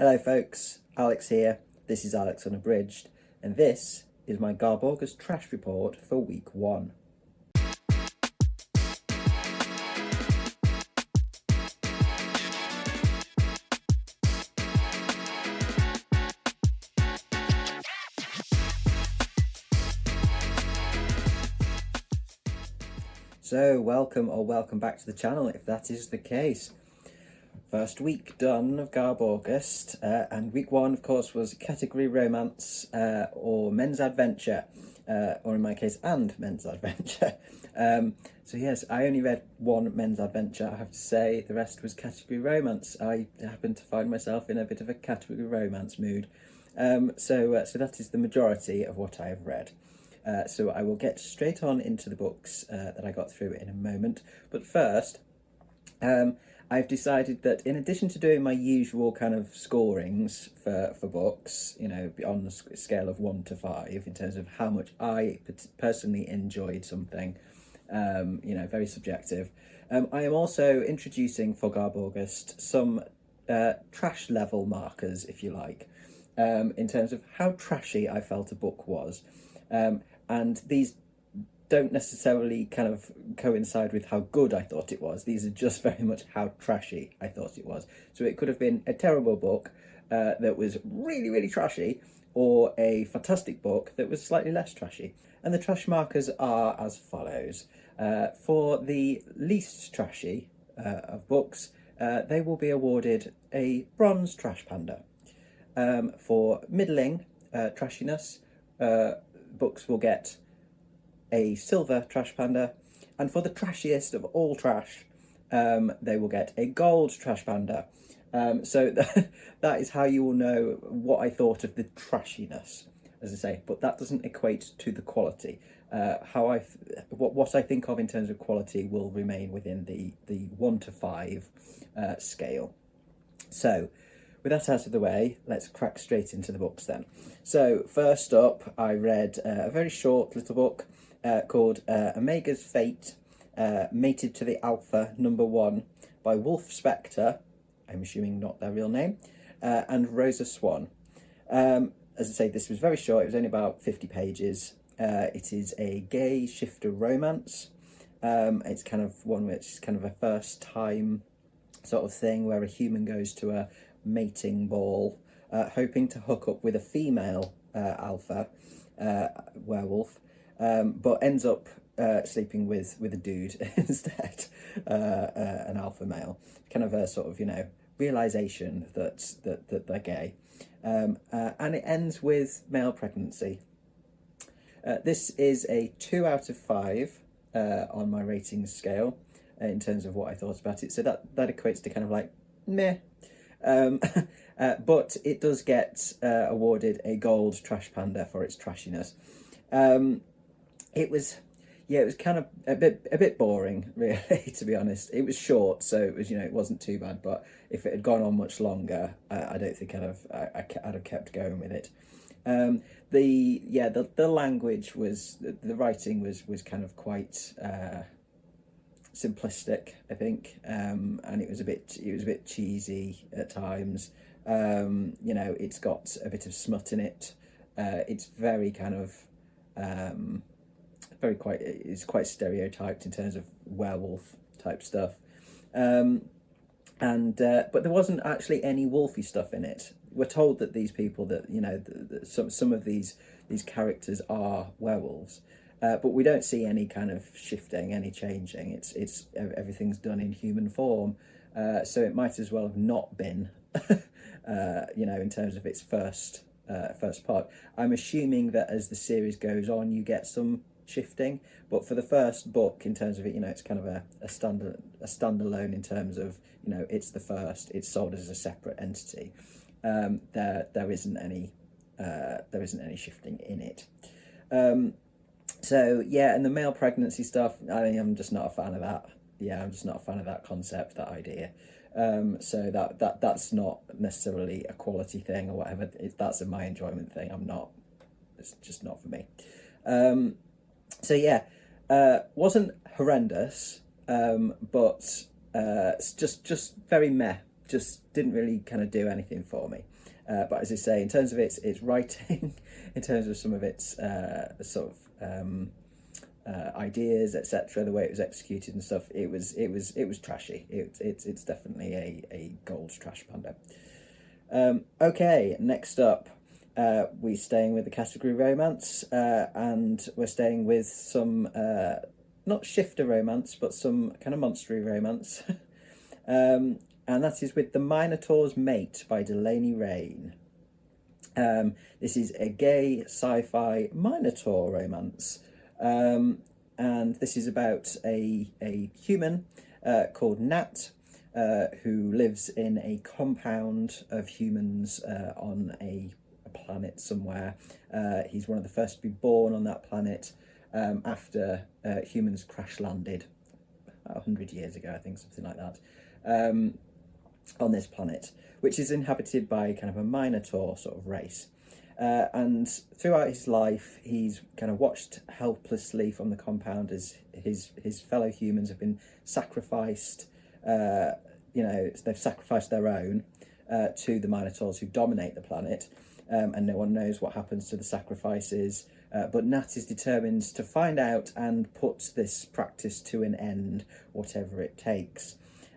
Hello folks, Alex here. This is Alex Unabridged, and this is my GarbAugust trash report for week 1. So welcome back to the channel if that is the case. First week done of GarbAugust, and week 1 of course was category romance or men's adventure, or in my case and men's adventure. So yes, I only read one men's adventure, I have to say. The rest was category romance. I happened to find myself in a bit of a category romance mood. So that is the majority of what I have read. So I will get straight on into the books that I got through in a moment. But first, I've decided that in addition to doing my usual kind of scorings for books, you know, on the scale of 1 to 5 in terms of how much I personally enjoyed something, you know, very subjective, I am also introducing for GarbAugust some trash level markers, if you like, in terms of how trashy I felt a book was. And these don't necessarily kind of coincide with how good I thought it was. These are just very much how trashy I thought it was. So it could have been a terrible book that was really, really trashy, or a fantastic book that was slightly less trashy. And the trash markers are as follows. For the least trashy of books, they will be awarded a bronze trash panda. For middling trashiness, books will get a silver trash panda, and for the trashiest of all trash, they will get a gold trash panda. So that is how you will know what I thought of the trashiness, as I say, but that doesn't equate to the quality. What I think of in terms of quality will remain within the 1 to 5 scale. So with that out of the way, let's crack straight into the books then. So first up, I read a very short little book called Omega's Fate, Mated to the Alpha #1 by Wolf Spectre, I'm assuming not their real name, and Rosa Swan. As I say, this was very short. It was only about 50 pages. It is a gay shifter romance. It's kind of one which is kind of a first time sort of thing where a human goes to a mating ball, hoping to hook up with a female alpha werewolf, but ends up sleeping with a dude instead, an alpha male. Kind of a sort of, you know, realization that they're gay, and it ends with male pregnancy. This is a 2 out of 5 on my ratings scale in terms of what I thought about it. So that equates to kind of like meh. But it does get awarded a gold trash panda for its trashiness. It was kind of a bit boring, really, to be honest. It was short, so it was, you know, it wasn't too bad. But if it had gone on much longer, I don't think I'd have kept going with it. The language was, the writing was kind of quite simplistic, I think, and it was a bit cheesy at times. You know, it's got a bit of smut in it. It's very kind of it's quite stereotyped in terms of werewolf type stuff, but there wasn't actually any wolfy stuff in it. We're told that these people, that, you know, some of these characters are werewolves. But we don't see any kind of shifting, any changing. It's everything's done in human form, so it might as well have not been, you know, in terms of its first part. I'm assuming that as the series goes on, you get some shifting, but for the first book, in terms of it, you know, it's kind of a standalone in terms of, you know, it's the first. It's sold as a separate entity. There isn't any shifting in it. So yeah, and the male pregnancy stuff, I'm just not a fan of that. Yeah, I'm just not a fan of that concept, that idea. So that's not necessarily a quality thing or whatever. That's a my enjoyment thing. It's just not for me. So yeah, wasn't horrendous, but it's just very meh. just didn't really kind of do anything for me. But as I say, in terms of its writing, in terms of some of its sort of ideas, etc., the way it was executed and stuff, it was trashy. It's definitely a gold trash panda. Okay, next up, we're staying with the category romance, and we're staying with some not shifter romance, but some kind of monstery romance. And that is with The Minotaur's Mate by Delaney Rain. This is a gay sci-fi Minotaur romance, and this is about a human called Nat, who lives in a compound of humans on a planet somewhere. He's one of the first to be born on that planet after humans crash landed 100 years ago, I think, something like that. On this planet, which is inhabited by kind of a Minotaur sort of race. And throughout his life, he's kind of watched helplessly from the compound as his fellow humans have been sacrificed. They've sacrificed their own to the Minotaurs who dominate the planet, and no one knows what happens to the sacrifices. But Nat is determined to find out and put this practice to an end, whatever it takes.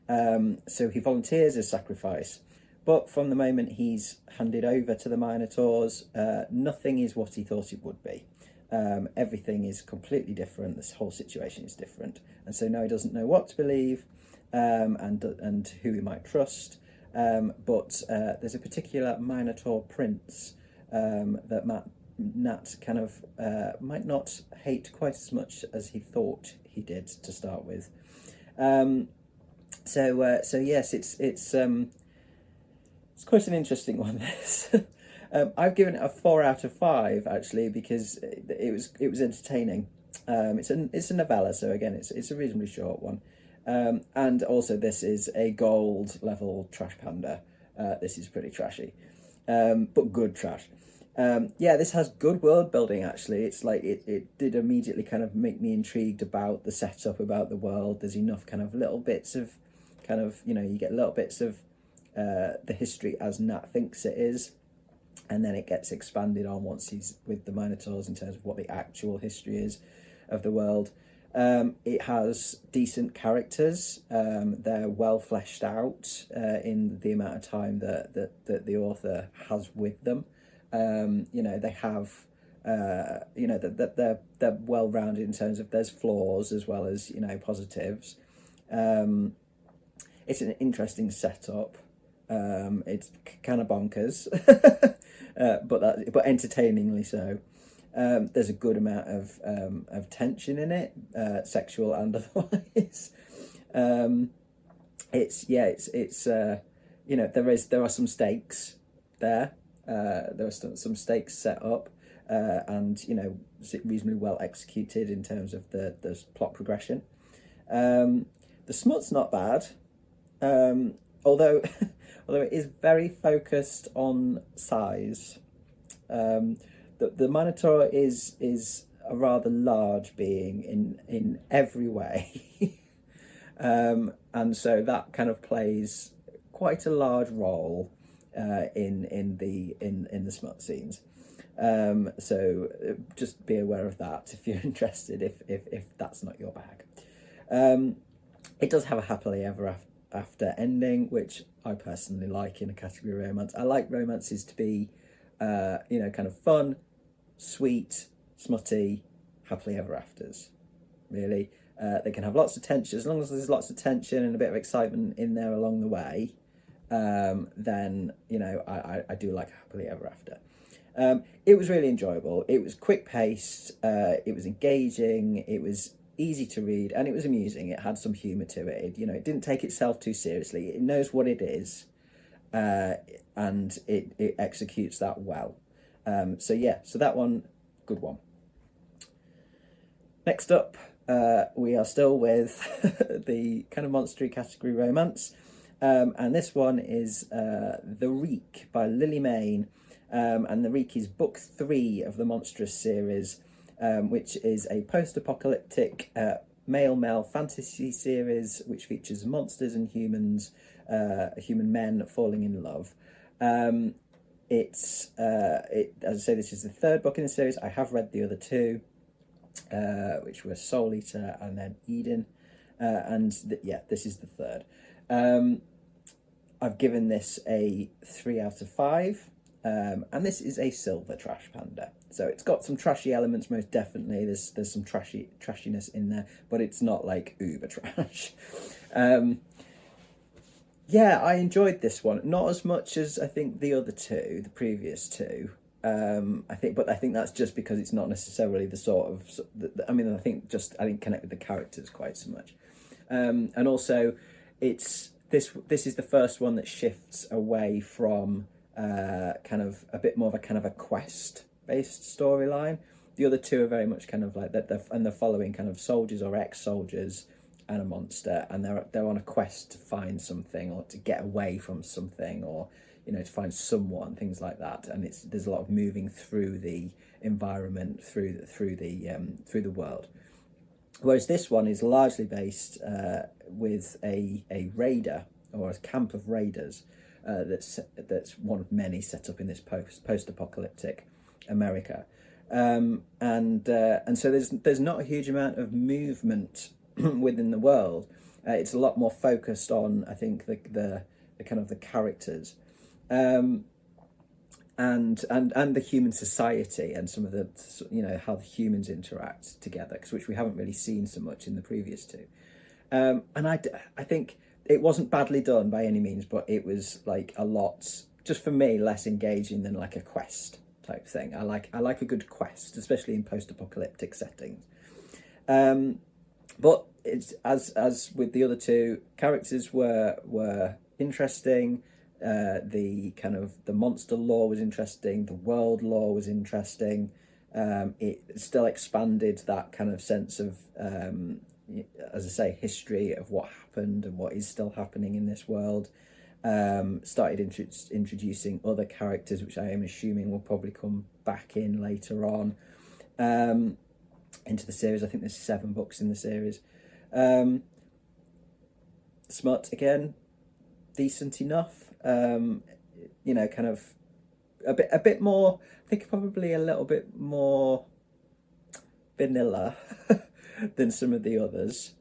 So he volunteers as sacrifice, but from the moment he's handed over to the Minotaurs, nothing is what he thought it would be. Everything is completely different. This whole situation is different, and so now he doesn't know what to believe, and who he might trust. But there's a particular Minotaur prince that Nat kind of might not hate quite as much as he thought he did to start with. So yes, it's quite an interesting one. This I've given it a 4 out of 5 actually, because it was entertaining. It's a novella, so again it's a reasonably short one, and also this is a gold level trash panda. This is pretty trashy, but good trash. This has good world building actually. It's like it did immediately kind of make me intrigued about the setup, about the world. There's enough kind of little bits of kind of, you get little bits of the history as Nat thinks it is, and then it gets expanded on once he's with the Minotaurs in terms of what the actual history is of the world. It has decent characters. They're well fleshed out in the amount of time that the author has with them. They have that they're well rounded in terms of there's flaws as well as positives. It's an interesting setup. It's kind of bonkers, but entertainingly so. There's a good amount of tension in it, sexual and otherwise. There are some stakes there. There are some stakes set up, and reasonably well executed in terms of the plot progression. The smut's not bad, although it is very focused on size. The Minotaur is a rather large being in every way, and so that kind of plays quite a large role in the smut scenes. So just be aware of that if you're interested, if that's not your bag. It does have a happily ever after ending, which I personally like in a category romance. I like romances to be kind of fun, sweet, smutty, happily ever afters, really. They can have lots of tension. As long as there's lots of tension and a bit of excitement in there along the way, then I do like happily ever after. It was really enjoyable. It was quick paced, it was engaging, it was easy to read, and it was amusing. It had some humour to it. It didn't take itself too seriously. It knows what it is, and it executes that well. So that one, good one. Next up, we are still with the kind of monstery category romance, and this one is The Reek by Lily Mayne, and The Reek is book 3 of the Monstrous series, which is a post-apocalyptic male fantasy series which features monsters and humans, human men falling in love. As I say, this is the third book in the series. I have read the other two, which were Soul Eater and then Eden, this is the third. I've given this a 3 out of 5, and this is a silver trash panda. So it's got some trashy elements, most definitely. There's some trashiness in there, but it's not like uber trash. Yeah, I enjoyed this one. Not as much as I think the other two, the previous two. I think that's just because it's not necessarily the sort of. I didn't connect with the characters quite so much, and also, this is the first one that shifts away from kind of a bit more of a kind of a quest based storyline. The other two are very much kind of like that, and they're following kind of soldiers or ex-soldiers and a monster, and they're on a quest to find something or to get away from something, or to find someone, things like that. And there's a lot of moving through the environment, through the world. Whereas this one is largely based with a raider, or a camp of raiders, that's one of many set up in this post-apocalyptic America, and so there's not a huge amount of movement within the world. It's a lot more focused on, I think, the kind of the characters, and the human society, and some of the how the humans interact together, which we haven't really seen so much in the previous two. And I think it wasn't badly done by any means, but it was like a lot, just for me, less engaging than like a quest type thing. I like a good quest, especially in post-apocalyptic settings. But it's as with the other two, characters were interesting. The kind of the monster lore was interesting. The world lore was interesting. It still expanded that kind of sense of, as I say, history of what happened and what is still happening in this world. Started introducing other characters, which I am assuming will probably come back in later on into the series. I think there's 7 books in the series. Smut, again, decent enough. Kind of a bit more. I think probably a little bit more vanilla than some of the others,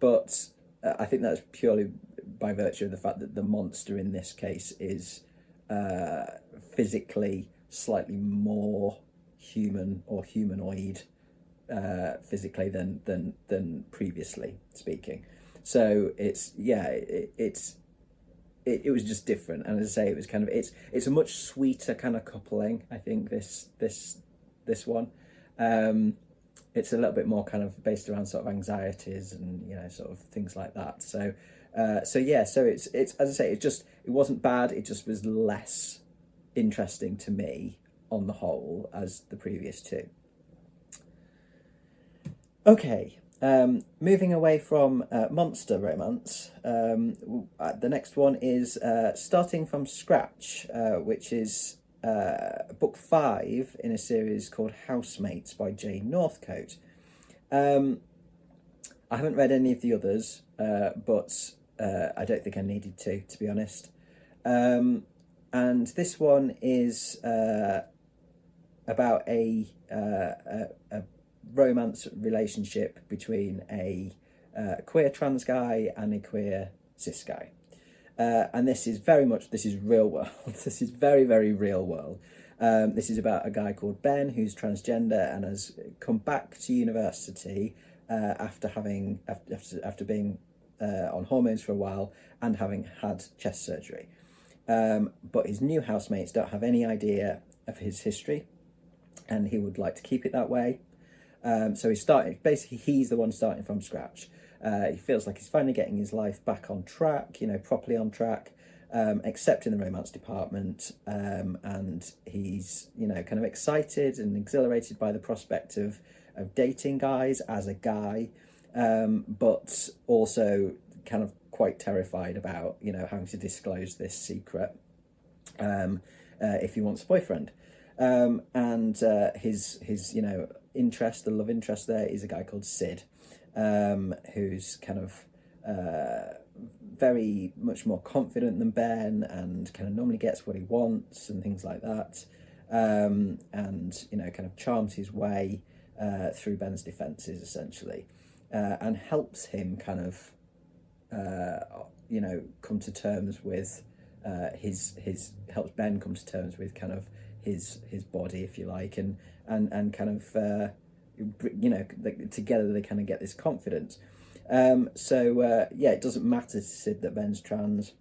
but I think that's purely by virtue of the fact that the monster in this case is physically slightly more human or humanoid physically than previously speaking. So it was just different, and as I say, it was kind of it's a much sweeter kind of coupling. I think this one. It's a little bit more kind of based around sort of anxieties and sort of things like that. So it's as I say, it wasn't bad. It just was less interesting to me on the whole as the previous two. Okay, moving away from monster romance, the next one is Starting from Scratch, which is book 5 in a series called Housemates by Jay Northcote. I haven't read any of the others, but I don't think I needed to be honest. And this one is about a romance relationship between a queer trans guy and a queer cis guy. And this is real world. This is very, very real world. This is about a guy called Ben who's transgender and has come back to university after being on hormones for a while and having had chest surgery. But his new housemates don't have any idea of his history, and he would like to keep it that way. So he's the one starting from scratch. He feels like he's finally getting his life back on track, properly on track, except in the romance department. And he's, kind of excited and exhilarated by the prospect of dating guys as a guy, but also kind of quite terrified about, having to disclose this secret if he wants a boyfriend. And his interest, the love interest there, is a guy called Sid, who's kind of very much more confident than Ben, and kind of normally gets what he wants and things like that, and kind of charms his way through Ben's defences essentially, and helps him kind of come to terms with his helps Ben come to terms with kind of his body, if you like, and kind of together they kind of get this confidence. It doesn't matter to Sid that Ben's trans,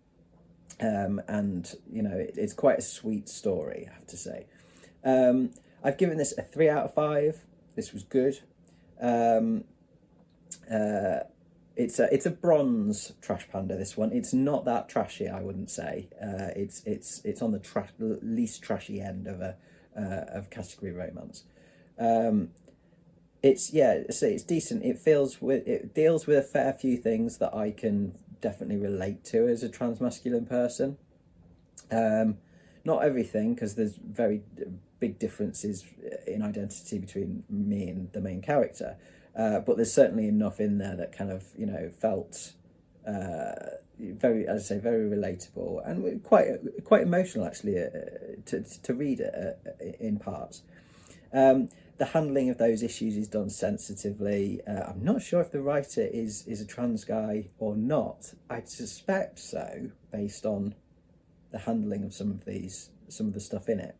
and it's quite a sweet story, I have to say. I've given this a 3 out of 5. This was good. It's a bronze trash panda, this one. It's not that trashy, I wouldn't say. It's on the least trashy end of category romance. It's decent. It deals with a fair few things that I can definitely relate to as a transmasculine person. Not everything, because there's very big differences in identity between me and the main character. But there's certainly enough in there that kind of felt very, as I say, very relatable and quite emotional actually to read it in parts. The handling of those issues is done sensitively. I'm not sure if the writer is a trans guy or not. I'd suspect so, based on the handling of some of the stuff in it.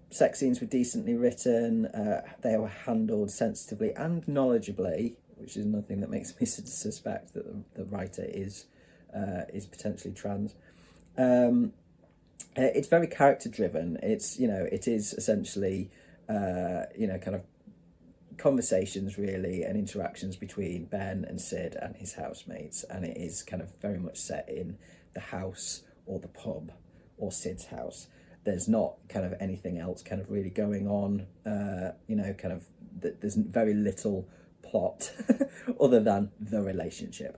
Sex scenes were decently written. They were handled sensitively and knowledgeably, which is another thing that makes me suspect that the writer is potentially trans. It's very character driven. It is essentially kind of conversations really and interactions between Ben and Sid and his housemates, and it is kind of very much set in the house or the pub or Sid's house. There's not kind of anything else kind of really going on, there's very little plot other than the relationship.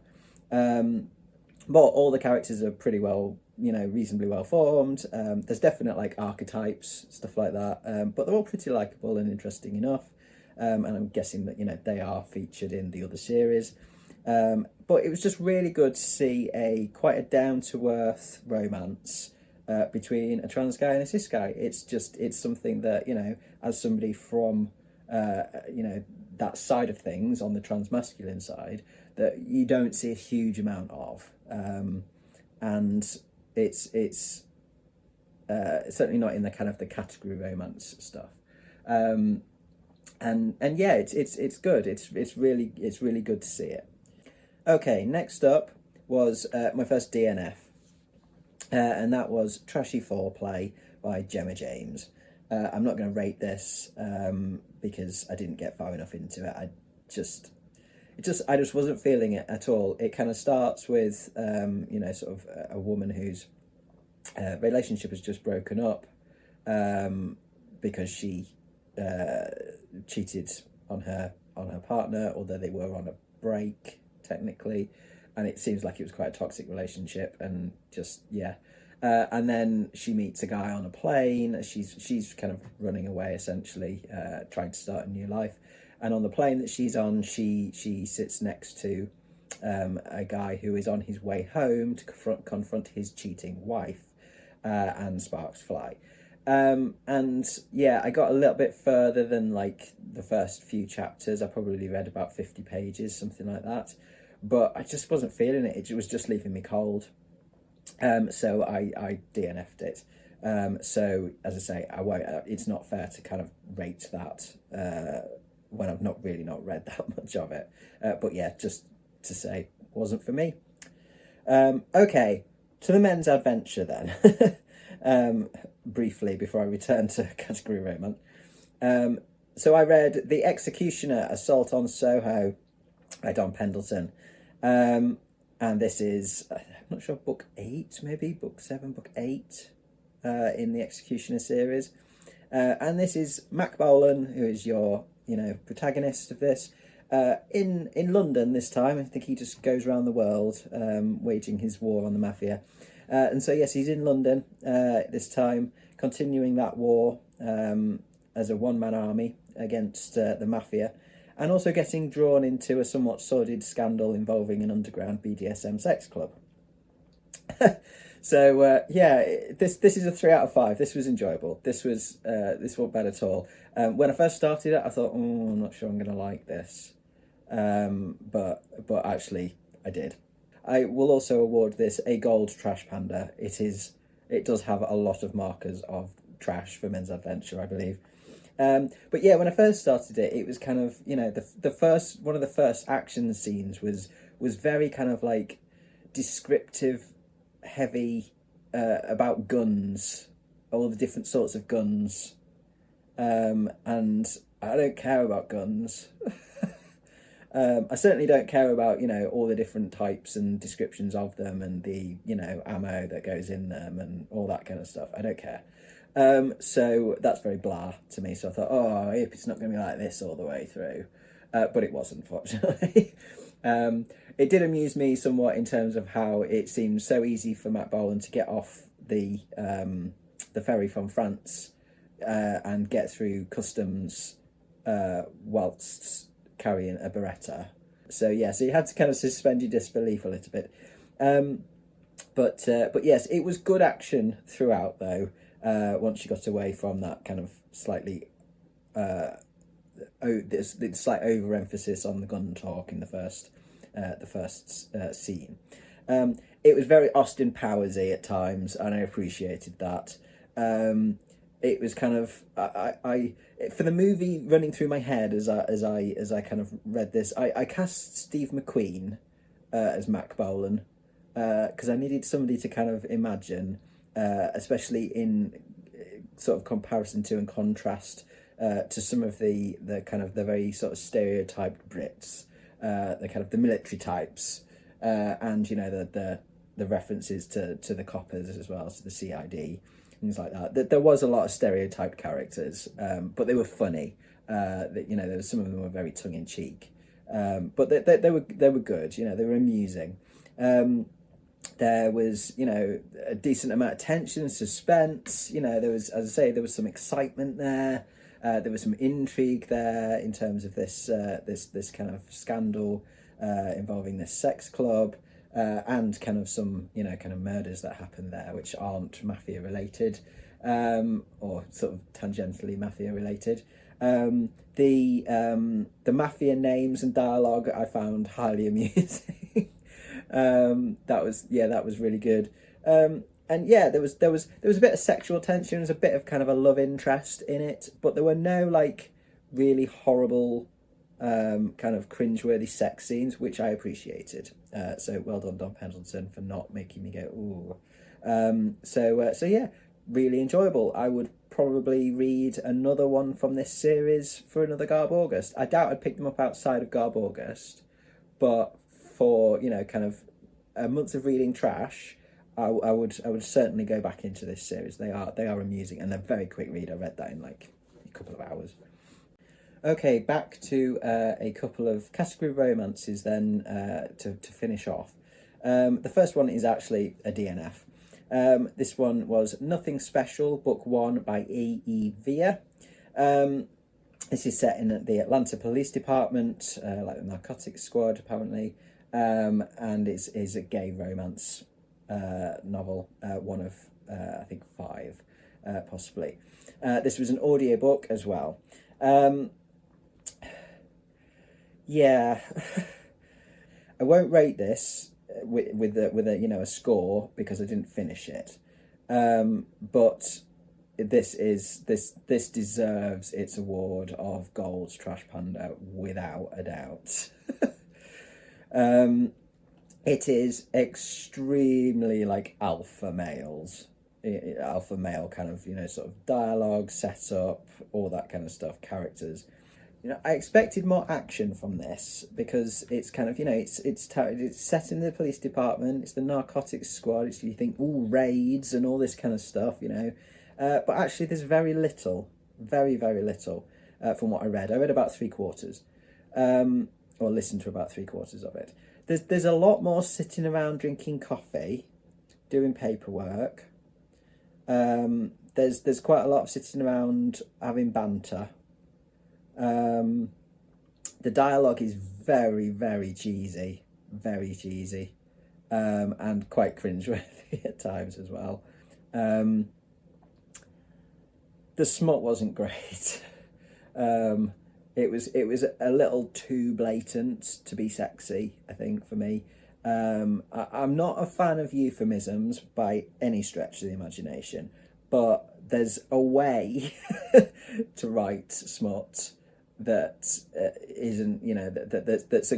But all the characters are pretty well, reasonably well formed. There's definite like archetypes, stuff like that, but they're all pretty likeable and interesting enough. And I'm guessing that, they are featured in the other series. But it was just really good to see quite a down-to-earth romance between a trans guy and a cis guy. It's something that, as somebody from, that side of things on the transmasculine side, that you don't see a huge amount of. And it's certainly not in the kind of the category romance stuff. And yeah, it's good. It's really good to see it. Okay, next up was my first DNF. And that was Trashy Foreplay by Gemma James. I'm not going to rate this because I didn't get far enough into it. I just wasn't feeling it at all. It kind of starts with sort of a woman whose relationship has just broken up because she cheated on her partner, although they were on a break technically. And it seems like it was quite a toxic relationship, and and then she meets a guy on a plane. She's kind of running away essentially, trying to start a new life. And on the plane that she's on, she sits next to a guy who is on his way home to confront his cheating wife, and sparks fly. I got a little bit further than like the first few chapters. I probably read about 50 pages, something like that. But I just wasn't feeling it. It was just leaving me cold. So I DNF'd it. So as I say, I won't. It's not fair to kind of rate that when I've not read that much of it. But yeah, just to say, wasn't for me. Okay, to the men's adventure then. Briefly before I return to category romance. So I read The Executioner: Assault on Soho by Don Pendleton. And this is, I'm not sure, book 8, maybe book 7, book 8 in the Executioner series. And this is Mac Bolan, who is your, protagonist of this, in London this time. I think he just goes around the world waging his war on the mafia. And so, yes, he's in London this time, continuing that war as a one-man army against the mafia, and also getting drawn into a somewhat sordid scandal involving an underground BDSM sex club. So yeah, this is a 3 out of 5. This was enjoyable. This wasn't bad at all. When I first started it, I thought, I'm not sure I'm going to like this, but actually I did. I will also award this a gold trash panda. It does have a lot of markers of trash for men's adventure, I believe. But yeah, when I first started it, it was kind of, you know, the first one of the first action scenes was very kind of like descriptive, heavy, about guns, all the different sorts of guns, and I don't care about guns. I certainly don't care about, you know, all the different types and descriptions of them and the, you know, ammo that goes in them and all that kind of stuff. I don't care. So that's very blah to me. So I thought, oh, I hope it's not going to be like this all the way through. But it wasn't, fortunately. It did amuse me somewhat in terms of how it seemed so easy for Matt Bolan to get off the ferry from France and get through customs whilst carrying a Beretta. So yeah, so you had to kind of suspend your disbelief a little bit. But yes, it was good action throughout though. Once you got away from that kind of slightly this slight overemphasis on the gun talk in the first scene. It was very Austin Powersy at times, and I appreciated that. It was kind of I for the movie running through my head as I kind of read this. I cast Steve McQueen as Mac Bolan because I needed somebody to kind of imagine, especially in sort of comparison to and contrast to some of the kind of the very sort of stereotyped Brits, the kind of the military types, and you know the references to the coppers as well, to the CID. Things like that. There was a lot of stereotyped characters, but they were funny. That, you know, there was, some of them were very tongue in cheek, but they were good. You know, they were amusing. There was, you know, a decent amount of tension and suspense. You know, there was, as I say, there was some excitement there. There was some intrigue there in terms of this kind of scandal involving this sex club. And kind of some, you know, kind of murders that happen there, which aren't mafia related, or sort of tangentially mafia related. The mafia names and dialogue I found highly amusing. That was really good. And yeah, there was a bit of sexual tension. There was a bit of kind of a love interest in it, but there were no like really horrible kind of cringeworthy sex scenes, which I appreciated. So well done, Don Pendleton, for not making me go ooh. So yeah, really enjoyable. I would probably read another one from this series for another GarbAugust. I doubt I'd pick them up outside of GarbAugust, but for, you know, kind of a month of reading trash, I would certainly go back into this series. They are amusing and they're very quick read. I read that in like a couple of hours. Okay, back to a couple of category romances then to finish off. The first one is actually a DNF. This one was Nothing Special, Book 1 by E.E. Vere. This is set in the Atlanta Police Department, like the Narcotics Squad apparently, and is a gay romance novel, one of I think 5 possibly. This was an audiobook as well. Yeah, I won't rate this with a you know a score because I didn't finish it, but this deserves its award of Gold Trash Panda without a doubt. It is extremely like alpha male kind of, you know, sort of dialogue, setup, all that kind of stuff, characters. You know, I expected more action from this because it's kind of, you know, it's set in the police department. It's the narcotics squad. It's, you think, ooh, raids and all this kind of stuff, you know. But actually, there's very little, very little from what I read. I read about 3/4, or listened to about 3/4 of it. There's a lot more sitting around drinking coffee, doing paperwork. There's quite a lot of sitting around having banter. The dialogue is very, very cheesy, and quite cringeworthy at times as well. The smut wasn't great. It was a little too blatant to be sexy, I think, for me. I'm not a fan of euphemisms by any stretch of the imagination, but there's a way to write smut that isn't, that's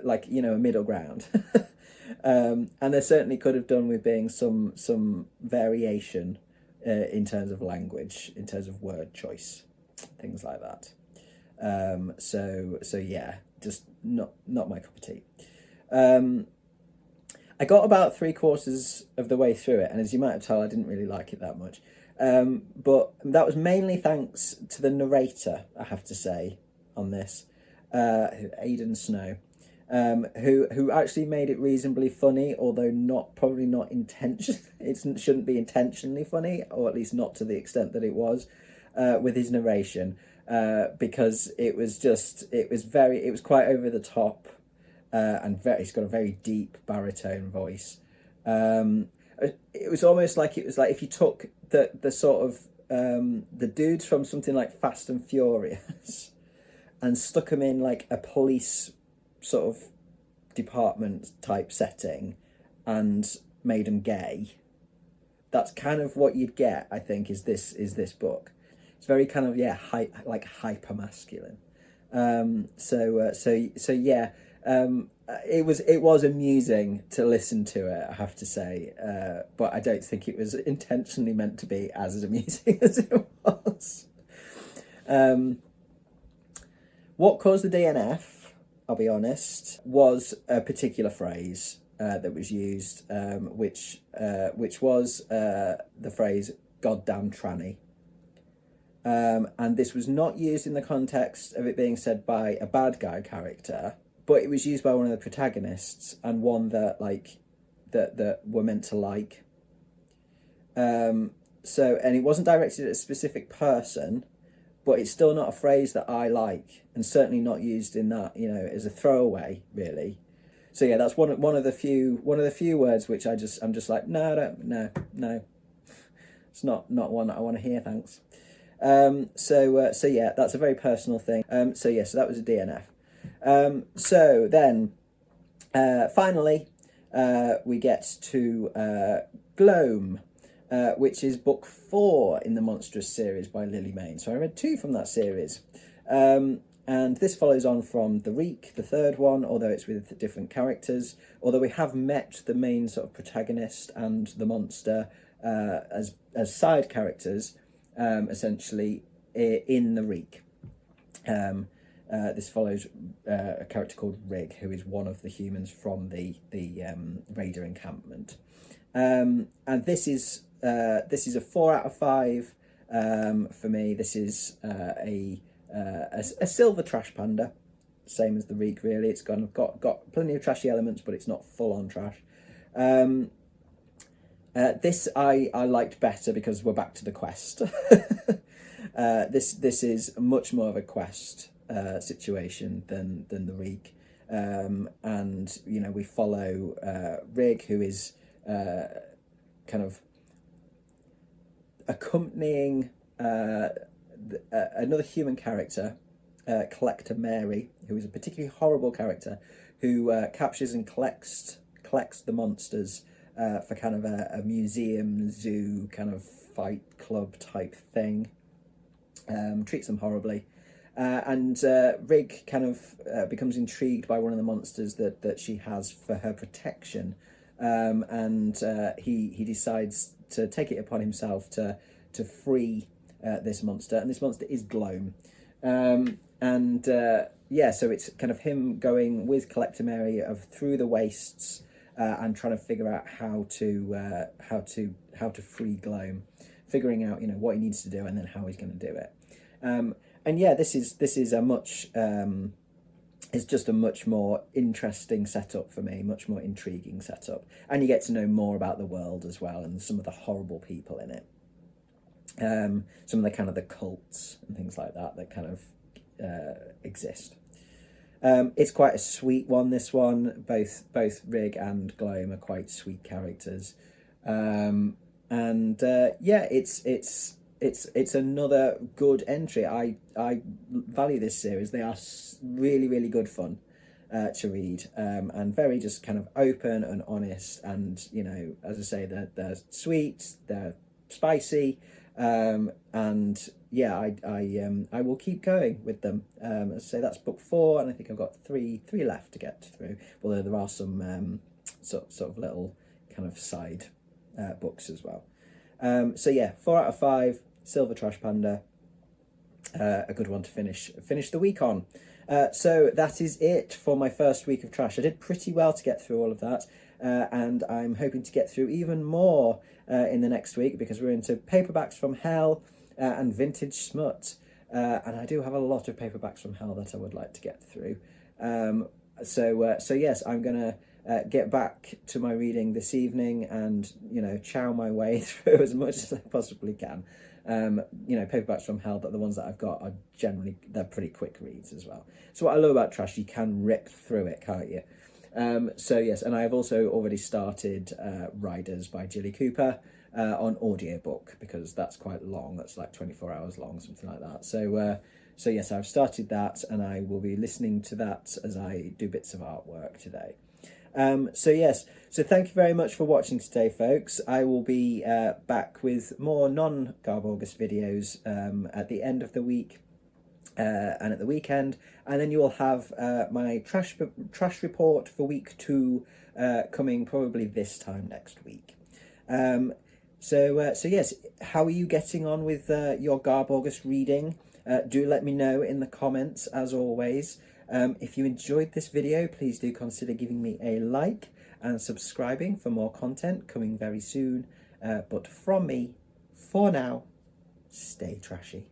like, a middle ground. And there certainly could have done with being some variation in terms of language, in terms of word choice, things like that. So yeah, just not my cup of tea. I got about 3/4 of the way through it, and as you might have told, I didn't really like it that much. But that was mainly thanks to the narrator, I have to say, on this, Aidan Snow, who actually made it reasonably funny, although probably not intention. It shouldn't be intentionally funny, or at least not to the extent that it was, with his narration, because it was quite over the top. And he's got a very deep baritone voice. It was almost like if you took the sort of the dudes from something like Fast and Furious and stuck them in like a police sort of department type setting and made them gay. That's kind of what you'd get, I think, is this book. It's very kind of hyper masculine. So yeah. It was amusing to listen to it, I have to say, but I don't think it was intentionally meant to be as amusing as it was. What caused the DNF, I'll be honest, was a particular phrase that was used, which was the phrase "goddamn tranny." And this was not used in the context of it being said by a bad guy character, but it was used by one of the protagonists, and one that that were meant to like. And it wasn't directed at a specific person, but it's still not a phrase that I like, and certainly not used in that, as a throwaway, really. So yeah, that's one of the few words which I'm just like, no, it's not one that I want to hear, thanks. So yeah, that's a very personal thing. So that was a DNF. So then, finally, we get to Gloam, which is book 4 in the Monstrous series by Lily Mayne. So I read 2 from that series. And this follows on from The Reek, the third one, although it's with different characters. Although we have met the main sort of protagonist and the monster as side characters, essentially, in The Reek. This follows a character called Rig, who is one of the humans from the Raider encampment. And this is a 4 out of 5 for me. This is a silver trash panda, same as the Reek, really. It's got plenty of trashy elements, but it's not full on trash. This I liked better because we're back to the quest. This is much more of a quest situation than the Reek, and we follow Rig, who is kind of accompanying another human character, Collector Mary, who is a particularly horrible character who captures and collects the monsters for kind of a museum zoo kind of fight club type thing. Treats them horribly. And Rig kind of becomes intrigued by one of the monsters that she has for her protection, and he decides to take it upon himself to free this monster, and this monster is Gloam. So it's kind of him going with Collector Mary through the wastes and trying to figure out how to free Gloam, figuring out what he needs to do and then how he's going to do it. This is a much it's just a much more interesting setup for me, much more intriguing setup, and you get to know more about the world as well and some of the horrible people in it, some of the kind of the cults and things like that kind of exist. It's quite a sweet one, this one. Both Rig and Gloam are quite sweet characters. And yeah, it's another good entry. I value this series. They are really, really good fun to read, and very just kind of open and honest. And, you know, as I say, they're sweet, they're spicy, and yeah, I will keep going with them. As I say, that's book 4, and I think I've got three left to get through. Although there are some sort of little kind of side books as well. So yeah, 4 out of 5. Silver Trash Panda, a good one to finish the week on. So that is it for my first week of trash. I did pretty well to get through all of that, and I'm hoping to get through even more in the next week, because we're into Paperbacks from Hell and Vintage Smut, and I do have a lot of Paperbacks from Hell that I would like to get through. So yes, I'm gonna get back to my reading this evening, and, you know, chow my way through as much as I possibly can. You know, Paperbacks from Hell, but the ones that I've got are generally, they're pretty quick reads as well. So what I love about trash, you can rip through it, can't you? So yes, and I have also already started Riders by Jilly Cooper on audiobook, because that's quite long. That's like 24 hours long, something like that. So yes, I've started that, and I will be listening to that as I do bits of artwork today. So yes, so thank you very much for watching today, folks. I will be back with more non-GarbAugust videos at the end of the week and at the weekend, and then you will have my trash report for week 2 coming probably this time next week. So yes, how are you getting on with your GarbAugust reading? Do let me know in the comments, as always. If you enjoyed this video, please do consider giving me a like and subscribing for more content coming very soon. But from me, for now, stay trashy.